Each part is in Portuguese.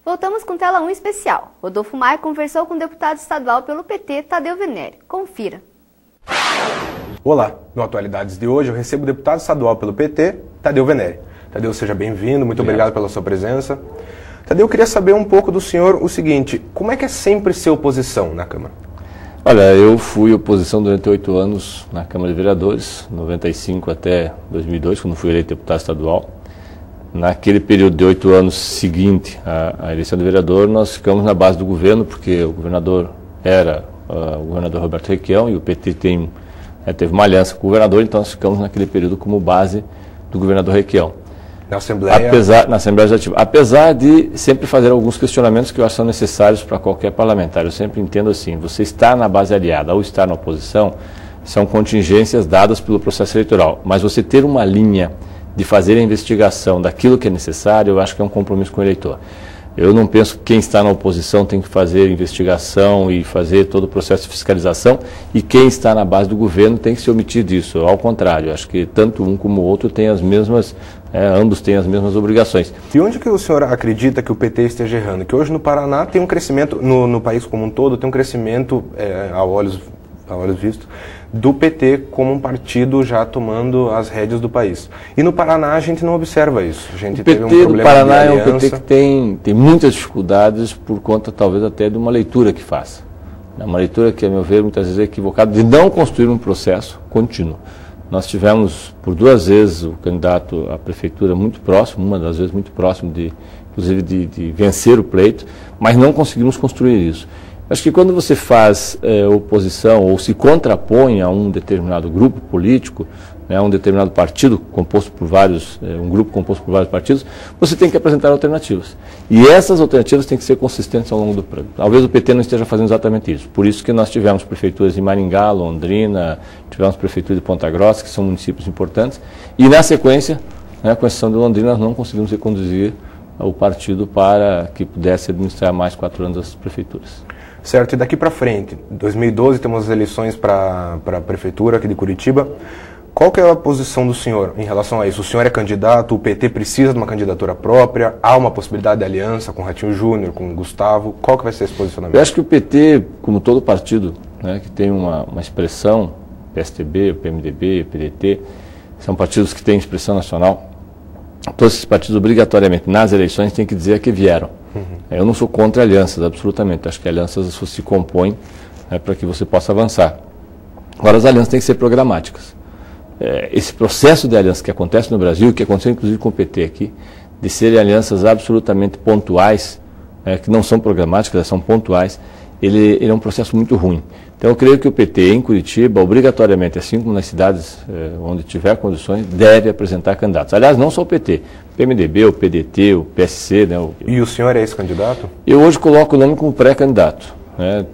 Voltamos com Tela 1 especial. Rodolfo Maia conversou com o deputado estadual pelo PT, Tadeu Venere. Confira. Olá, no Atualidades de hoje eu recebo o deputado estadual pelo PT, Tadeu Venere. Tadeu, seja bem-vindo, muito obrigado pela sua presença. Tadeu, eu queria saber um pouco do senhor o seguinte, como é que é sempre ser oposição na Câmara? Olha, eu fui oposição durante 8 anos na Câmara de Vereadores, 95 até 2002, quando fui eleito deputado estadual. Naquele período de 8 anos seguinte à eleição de vereador, nós ficamos na base do governo, porque o governador era o governador Roberto Requião e o PT teve uma aliança com o governador, então nós ficamos naquele período como base do governador Requião. Na Assembleia? Na Assembleia Legislativa. Apesar de sempre fazer alguns questionamentos que eu acho são necessários para qualquer parlamentar. Eu sempre entendo assim, você está na base aliada ou estar na oposição, são contingências dadas pelo processo eleitoral. Mas você ter uma linha de fazer a investigação daquilo que é necessário, eu acho que é um compromisso com o eleitor. Eu não penso que quem está na oposição tem que fazer investigação e fazer todo o processo de fiscalização e quem está na base do governo tem que se omitir disso. Ao contrário, eu acho que tanto um como o outro têm as mesmas, ambos têm as mesmas obrigações. E onde que o senhor acredita que o PT esteja errando? Que hoje no Paraná tem um crescimento, no país como um todo, tem um crescimento, a olhos vistos, do PT como um partido já tomando as rédeas do país. E no Paraná a gente não observa isso. A gente teve um problema do Paraná de é um PT que tem muitas dificuldades por conta talvez até de uma leitura que faça. Uma leitura que, a meu ver, muitas vezes é equivocada de não construir um processo contínuo. Nós tivemos por 2 vezes o candidato à prefeitura muito próximo, uma das vezes muito próximo inclusive de vencer o pleito, mas não conseguimos construir isso. Acho que quando você faz oposição ou se contrapõe a um determinado grupo político, a um determinado partido composto por um grupo composto por vários partidos, você tem que apresentar alternativas. E essas alternativas têm que ser consistentes ao longo do plano. Talvez o PT não esteja fazendo exatamente isso. Por isso que nós tivemos prefeituras em Maringá, Londrina, tivemos prefeitura de Ponta Grossa, que são municípios importantes, e na sequência, com exceção de Londrina, nós não conseguimos reconduzir o partido para que pudesse administrar mais 4 anos as prefeituras. Certo, e daqui para frente, em 2012 temos as eleições para a prefeitura aqui de Curitiba. Qual que é a posição do senhor em relação a isso? O senhor é candidato, o PT precisa de uma candidatura própria, há uma possibilidade de aliança com o Ratinho Júnior, com o Gustavo, qual que vai ser esse posicionamento? Eu acho que o PT, como todo partido que tem uma expressão, PSDB, o PMDB, o PDT, são partidos que têm expressão nacional, todos esses partidos obrigatoriamente nas eleições têm que dizer a que vieram. Eu não sou contra alianças, absolutamente. Acho que alianças se compõem para que você possa avançar. Agora, as alianças têm que ser programáticas. Esse processo de aliança que acontece no Brasil, que aconteceu inclusive com o PT aqui, de serem alianças absolutamente pontuais, que não são programáticas, são pontuais, ele é um processo muito ruim. Então, eu creio que o PT em Curitiba, obrigatoriamente, assim como nas cidades onde tiver condições, deve apresentar candidatos. Aliás, não só o PT, o PMDB, o PDT, o PSC. E o senhor é esse candidato? Eu hoje coloco o nome como pré-candidato.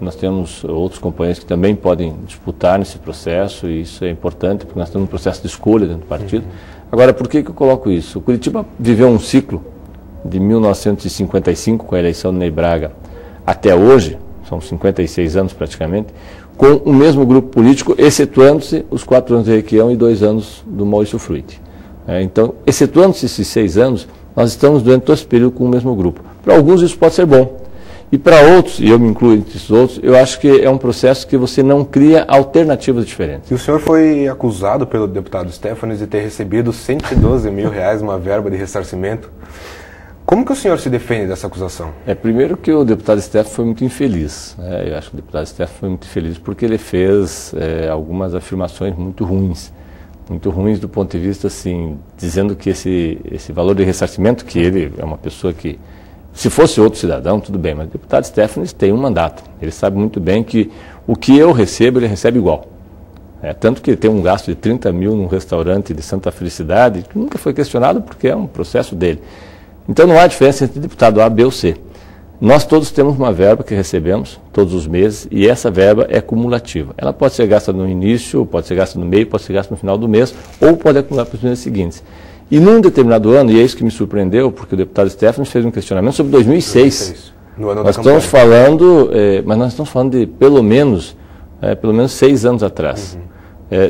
Nós temos outros companheiros que também podem disputar nesse processo, e isso é importante, porque nós temos um processo de escolha dentro do partido. Agora, por que eu coloco isso? O Curitiba viveu um ciclo de 1955, com a eleição do Ney Braga, até hoje, são 56 anos praticamente, com o mesmo grupo político, excetuando-se os 4 anos de Requião e 2 anos do Maurício Fruit. Então, excetuando-se esses 6 anos, nós estamos durante todo esse período com o mesmo grupo. Para alguns isso pode ser bom. E para outros, e eu me incluo entre esses outros, eu acho que é um processo que você não cria alternativas diferentes. E o senhor foi acusado pelo deputado Stefanes de ter recebido R$112 mil, uma verba de ressarcimento. Como que o senhor se defende dessa acusação? Primeiro que o deputado Stefanes foi muito infeliz. Eu acho que o deputado Stefanes foi muito infeliz porque ele fez algumas afirmações muito ruins do ponto de vista, assim, dizendo que esse valor de ressarcimento, que ele é uma pessoa que, se fosse outro cidadão, tudo bem, mas o deputado Stefanes tem um mandato. Ele sabe muito bem que o que eu recebo, ele recebe igual. Tanto que ele tem um gasto de 30 mil num restaurante de Santa Felicidade, que nunca foi questionado porque é um processo dele. Então não há diferença entre deputado A, B ou C. Nós todos temos uma verba que recebemos todos os meses e essa verba é cumulativa. Ela pode ser gasta no início, pode ser gasta no meio, pode ser gasta no final do mês ou pode acumular para os meses seguintes. E num determinado ano, e é isso que me surpreendeu, porque o deputado Stefanes fez um questionamento sobre 2006. No ano nós da estamos falando, mas nós estamos falando de pelo menos 6 anos atrás.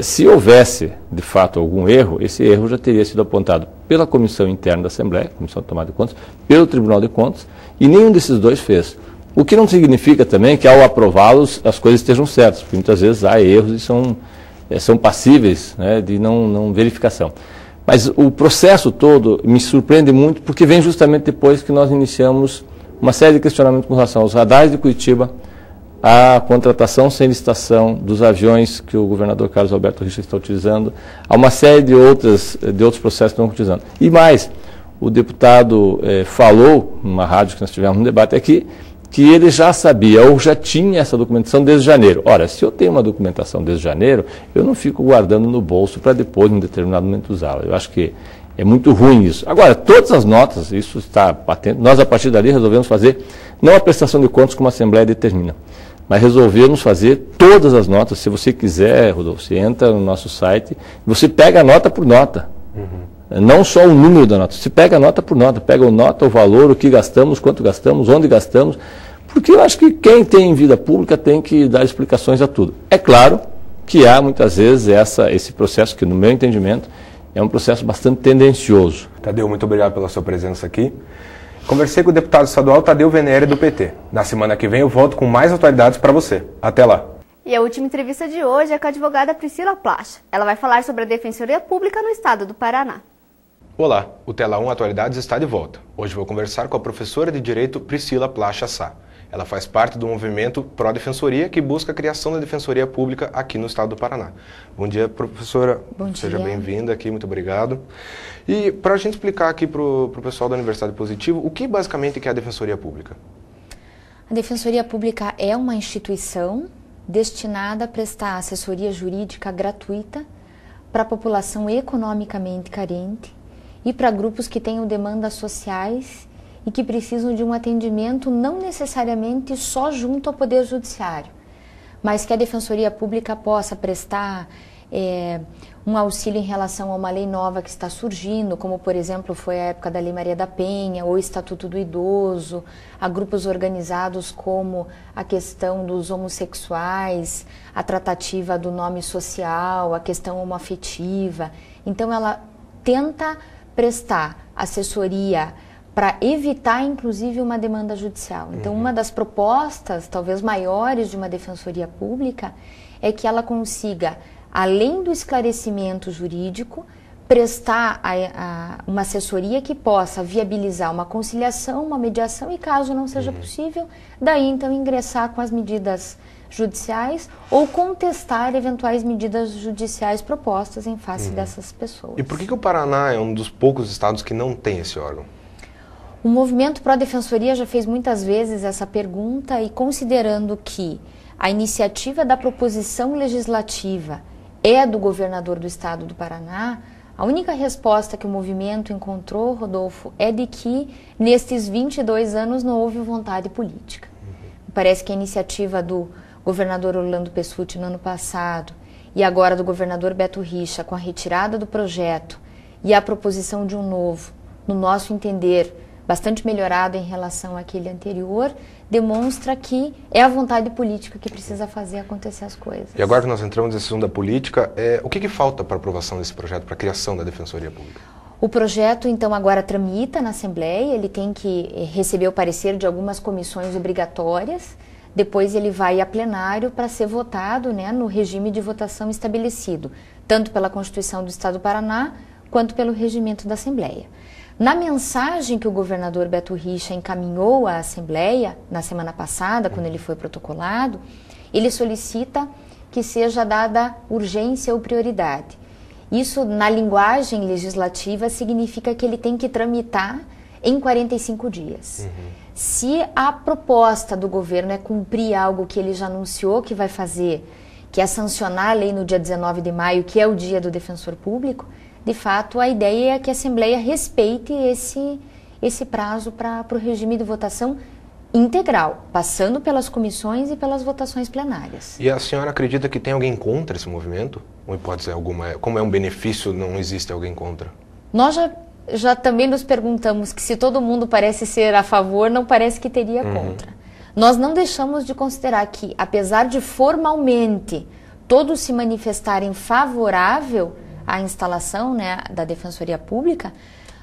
Se houvesse, de fato, algum erro, esse erro já teria sido apontado pela comissão interna da Assembleia, Comissão de Tomada de Contas, pelo Tribunal de Contas, e nenhum desses dois fez. O que não significa também que ao aprová-los as coisas estejam certas, porque muitas vezes há erros e são passíveis, né, de não verificação. Mas o processo todo me surpreende muito porque vem justamente depois que nós iniciamos uma série de questionamentos com relação aos radares de Curitiba, a contratação sem licitação dos aviões que o governador Carlos Alberto Richa está utilizando, há uma série de outros processos que estão utilizando. E mais, o deputado falou, numa rádio que nós tivemos um debate aqui, que ele já sabia ou já tinha essa documentação desde janeiro. Ora, se eu tenho uma documentação desde janeiro, eu não fico guardando no bolso para depois, em determinado momento, usá-la. Eu acho que é muito ruim isso. Agora, todas as notas, isso está patente, nós a partir dali resolvemos fazer, não a prestação de contas como a Assembleia determina, mas resolvemos fazer todas as notas. Se você quiser, Rodolfo, você entra no nosso site, você pega a nota por nota. Não só o número da nota, você pega a nota por nota, pega a nota, o valor, o que gastamos, quanto gastamos, onde gastamos, porque eu acho que quem tem vida pública tem que dar explicações a tudo. É claro que há muitas vezes esse processo que, no meu entendimento, é um processo bastante tendencioso. Tadeu, muito obrigado pela sua presença aqui. Conversei com o deputado estadual Tadeu Venere do PT. Na semana que vem eu volto com mais atualidades para você. Até lá. E a última entrevista de hoje é com a advogada Priscila Placha. Ela vai falar sobre a Defensoria Pública no estado do Paraná. Olá, o Tela 1 Atualidades está de volta. Hoje vou conversar com a professora de Direito Priscila Placha Sá. Ela faz parte do movimento Pró-Defensoria, que busca a criação da Defensoria Pública aqui no estado do Paraná. Bom dia, professora. Bom dia. Seja bem-vinda aqui, muito obrigado. E para a gente explicar aqui para o pessoal da Universidade Positivo, o que basicamente é a Defensoria Pública? A Defensoria Pública é uma instituição destinada a prestar assessoria jurídica gratuita para a população economicamente carente e para grupos que tenham demandas sociais e que precisam de um atendimento não necessariamente só junto ao Poder Judiciário, mas que a Defensoria Pública possa prestar um auxílio em relação a uma lei nova que está surgindo, como por exemplo foi a época da Lei Maria da Penha, ou Estatuto do Idoso, a grupos organizados como a questão dos homossexuais, a tratativa do nome social, a questão homoafetiva. Então ela tenta prestar assessoria para evitar, inclusive, uma demanda judicial. Então, uma das propostas, talvez maiores, de uma defensoria pública é que ela consiga, além do esclarecimento jurídico, prestar uma assessoria que possa viabilizar uma conciliação, uma mediação e, caso não seja possível, daí então ingressar com as medidas judiciais ou contestar eventuais medidas judiciais propostas em face dessas pessoas. E por que o Paraná é um dos poucos estados que não tem esse órgão? O movimento Pró-Defensoria já fez muitas vezes essa pergunta e, considerando que a iniciativa da proposição legislativa é do governador do estado do Paraná, a única resposta que o movimento encontrou, Rodolfo, é de que nestes 22 anos não houve vontade política. Parece que a iniciativa do governador Orlando Pessutti no ano passado e agora do governador Beto Richa, com a retirada do projeto e a proposição de um novo, no nosso entender, bastante melhorado em relação àquele anterior, demonstra que é a vontade política que precisa fazer acontecer as coisas. E agora que nós entramos nesse assunto da política, o que falta para a aprovação desse projeto, para a criação da Defensoria Pública? O projeto, então, agora tramita na Assembleia, ele tem que receber o parecer de algumas comissões obrigatórias, depois ele vai a plenário para ser votado, né, no regime de votação estabelecido, tanto pela Constituição do Estado do Paraná, quanto pelo regimento da Assembleia. Na mensagem que o governador Beto Richa encaminhou à Assembleia, na semana passada, quando ele foi protocolado, ele solicita que seja dada urgência ou prioridade. Isso, na linguagem legislativa, significa que ele tem que tramitar em 45 dias. Se a proposta do governo é cumprir algo que ele já anunciou que vai fazer, que é sancionar a lei no dia 19 de maio, que é o dia do defensor público, de fato, a ideia é que a Assembleia respeite esse prazo para o regime de votação integral, passando pelas comissões e pelas votações plenárias. E a senhora acredita que tem alguém contra esse movimento? Ou hipótese alguma? Como é um benefício, não existe alguém contra? Nós já também nos perguntamos que se todo mundo parece ser a favor, não parece que teria contra. Nós não deixamos de considerar que, apesar de formalmente todos se manifestarem favorável a instalação, né, da Defensoria Pública,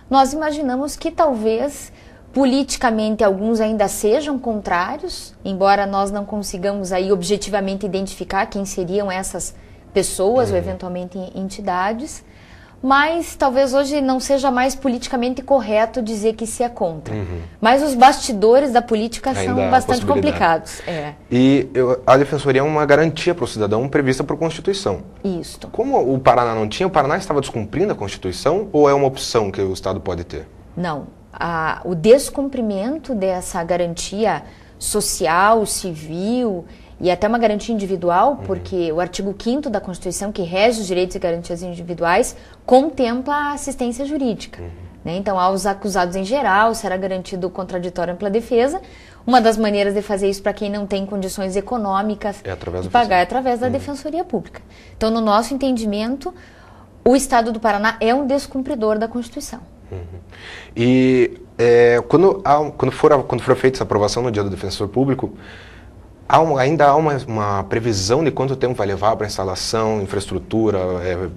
nós imaginamos que talvez politicamente alguns ainda sejam contrários, embora nós não consigamos aí objetivamente identificar quem seriam essas pessoas ou eventualmente entidades, mas talvez hoje não seja mais politicamente correto dizer que se é contra. Mas os bastidores da política Ainda são bastante complicados. E a Defensoria é uma garantia para o cidadão prevista por Constituição. Isso. Como o Paraná não tinha, o Paraná estava descumprindo a Constituição ou é uma opção que o Estado pode ter? Não. O descumprimento dessa garantia social, civil e até uma garantia individual, porque o artigo 5º da Constituição, que rege os direitos e garantias individuais, contempla a assistência jurídica. Né? Então, aos acusados em geral, será garantido o contraditório ampla defesa. Uma das maneiras de fazer isso para quem não tem condições econômicas de pagar é através da Defensoria Pública. Então, no nosso entendimento, o Estado do Paraná é um descumpridor da Constituição. E quando for feita essa aprovação no Dia do Defensor Público, ainda há uma previsão de quanto tempo vai levar para a instalação, infraestrutura,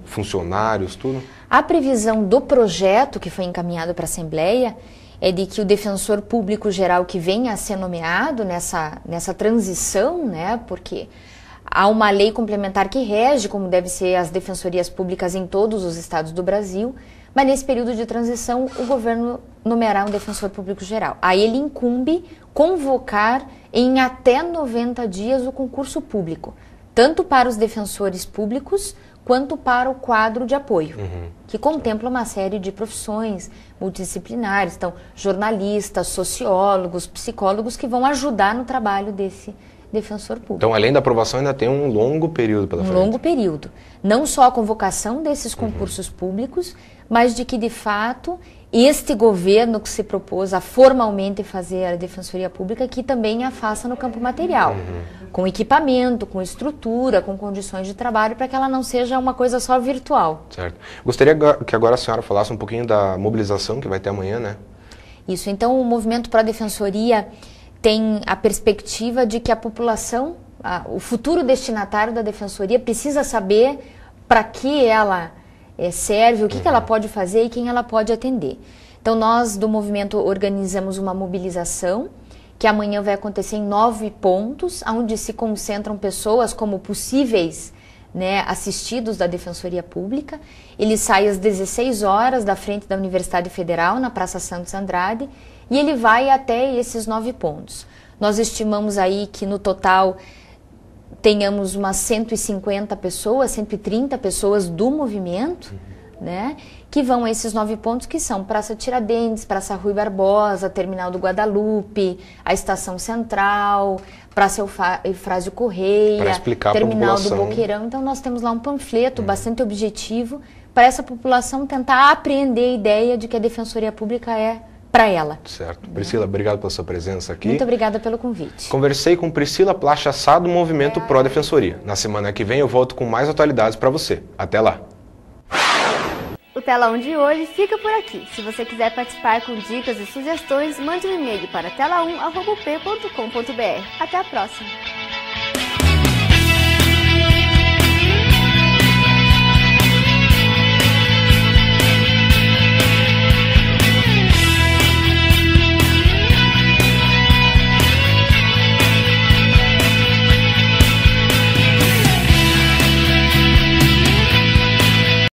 funcionários, tudo? A previsão do projeto que foi encaminhado para a Assembleia é de que o Defensor Público Geral que venha a ser nomeado nessa transição, né, porque há uma lei complementar que rege como devem ser as defensorias públicas em todos os estados do Brasil, mas nesse período de transição o governo nomeará um Defensor Público Geral. Aí ele incumbe convocar em até 90 dias o concurso público, tanto para os defensores públicos quanto para o quadro de apoio, que contempla uma série de profissões multidisciplinares, então jornalistas, sociólogos, psicólogos que vão ajudar no trabalho desse defensor público. Então, além da aprovação, ainda tem um longo período pela frente. Um longo período. Não só a convocação desses concursos públicos, mas de que, de fato, este governo que se propôs a formalmente fazer a Defensoria Pública, que também a faça no campo material, com equipamento, com estrutura, com condições de trabalho, para que ela não seja uma coisa só virtual. Certo. Gostaria que agora a senhora falasse um pouquinho da mobilização que vai ter amanhã, né? Isso. Então, o Movimento Pró Defensoria tem a perspectiva de que a população, o futuro destinatário da Defensoria, precisa saber para que ela serve, o que ela pode fazer e quem ela pode atender. Então, nós do movimento organizamos uma mobilização que amanhã vai acontecer em 9 pontos, onde se concentram pessoas como possíveis, né, assistidos da Defensoria Pública. Ele sai às 16 horas da frente da Universidade Federal, na Praça Santos Andrade, e ele vai até esses 9 pontos. Nós estimamos aí que no total tenhamos umas 150 pessoas, 130 pessoas do movimento, né, que vão a esses 9 pontos, que são Praça Tiradentes, Praça Rui Barbosa, Terminal do Guadalupe, a Estação Central, Praça Eufrásio Correia, Terminal do Boqueirão. Então nós temos lá um panfleto bastante objetivo para essa população tentar apreender a ideia de que a Defensoria Pública é para ela. Certo. Priscila, obrigado pela sua presença aqui. Muito obrigada pelo convite. Conversei com Priscila Placha Sá, do Movimento Pró Defensoria. Na semana que vem eu volto com mais atualidades para você. Até lá! O Tela 1 de hoje fica por aqui. Se você quiser participar com dicas e sugestões, mande um e-mail para tela1@up.com.br. Até a próxima!